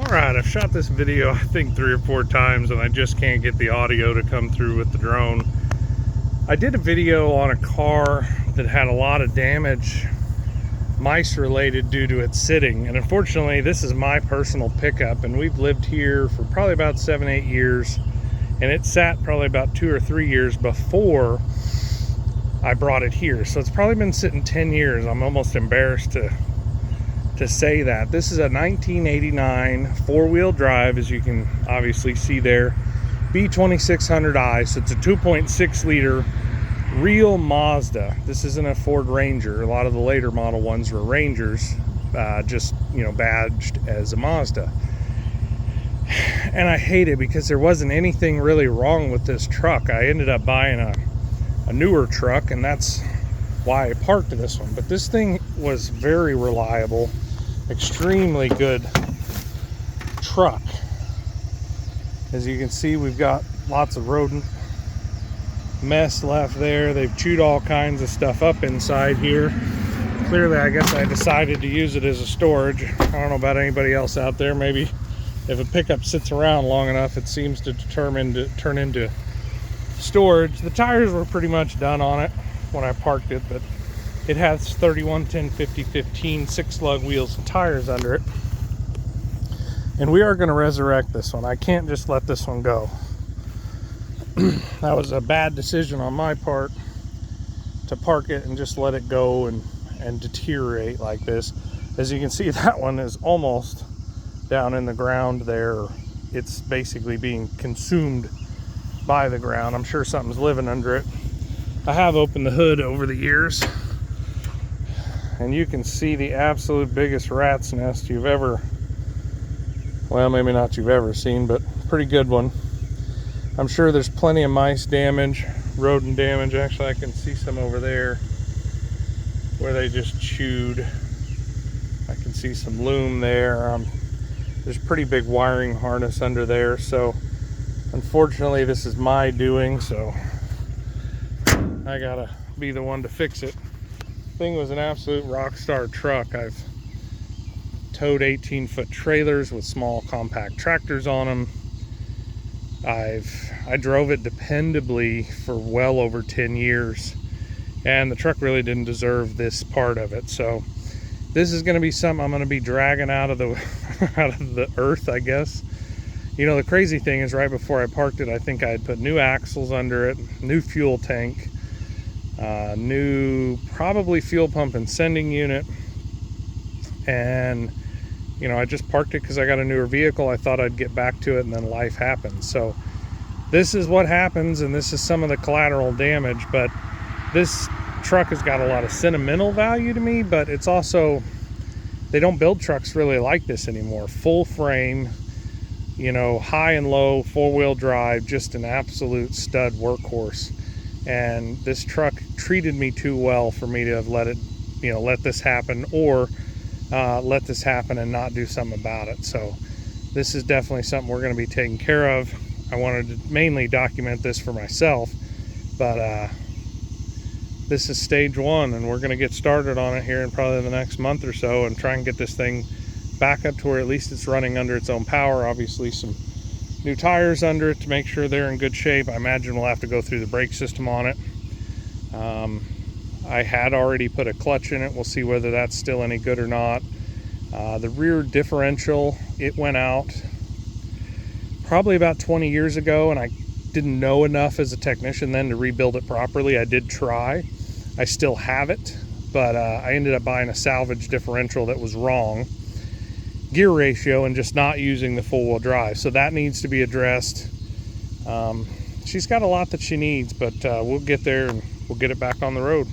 Alright, I've shot this video I think 3 or 4 times and I just can't get the audio to come through with the drone. I did a video on a car that had a lot of damage, mice related, due to it sitting, and unfortunately this is my personal pickup and we've lived here for probably about 7-8 years, and it sat probably about 2 or 3 years before I brought it here, so it's probably been sitting 10 years. I'm almost embarrassed to say that. This is a 1989 four-wheel drive, as you can obviously see there, B2600i. So it's a 2.6 liter real Mazda. This isn't a Ford Ranger. A lot of the later model ones were Rangers, just, you know, badged as a Mazda. And I hate it because there wasn't anything really wrong with this truck. I ended up buying a newer truck, and that's why I parked this one. But this thing was very reliable, extremely good truck. As you can see, we've got lots of rodent mess left there. They've chewed all kinds of stuff up inside here. Clearly, I guess I decided to use it as a storage. I don't know about anybody else out there. Maybe if a pickup sits around long enough, it seems to turn into storage. The tires were pretty much done on it when I parked it, but it has 31, 10, 50, 15 6-lug wheels and tires under it. And we are going to resurrect this one. I can't just let this one go. That was a bad decision on my part to park it and just let it go and deteriorate like this. As you can see, that one is almost down in the ground there. It's basically being consumed by the ground. I'm sure something's living under it. I have opened the hood over the years, and you can see the absolute biggest rat's nest you've ever, well, maybe not you've ever seen, but pretty good one. I'm sure there's plenty of mice damage, rodent damage. Actually, I can see some over there where they just chewed. I can see some loom there. There's a pretty big wiring harness under there, so unfortunately this is my doing, so I gotta be the one to fix it. Thing was an absolute rock star truck. I've towed 18-foot trailers with small compact tractors on them. I drove it dependably for well over 10 years, and the truck really didn't deserve this part of it. So this is going to be something I'm going to be dragging out of the earth, I guess. You know, the crazy thing is, right before I parked it, I think I had put new axles under it, new fuel tank, new probably fuel pump and sending unit, and you know, I just parked it because I got a newer vehicle. I thought I'd get back to it, and then life happened. So this is what happens, and this is some of the collateral damage. But this truck has got a lot of sentimental value to me, but it's also, they don't build trucks really like this anymore. Full frame, you know, high and low, four-wheel drive, just an absolute stud workhorse. And this truck treated me too well for me to have let this happen, or let this happen and not do something about it. So this is definitely something we're going to be taking care of. I wanted to mainly document this for myself, but this is stage one, and we're going to get started on it here in probably the next month or so and try and get this thing back up to where at least it's running under its own power. Obviously some new tires under it to make sure they're in good shape. I imagine we'll have to go through the brake system on it. I had already put a clutch in it. We'll see whether that's still any good or not. The rear differential, it went out probably about 20 years ago, and I didn't know enough as a technician then to rebuild it properly. I did try. I still have it, but I ended up buying a salvage differential that was wrong gear ratio and just not using the full-wheel drive. So that needs to be addressed. She's got a lot that she needs, but we'll get there and we'll get it back on the road.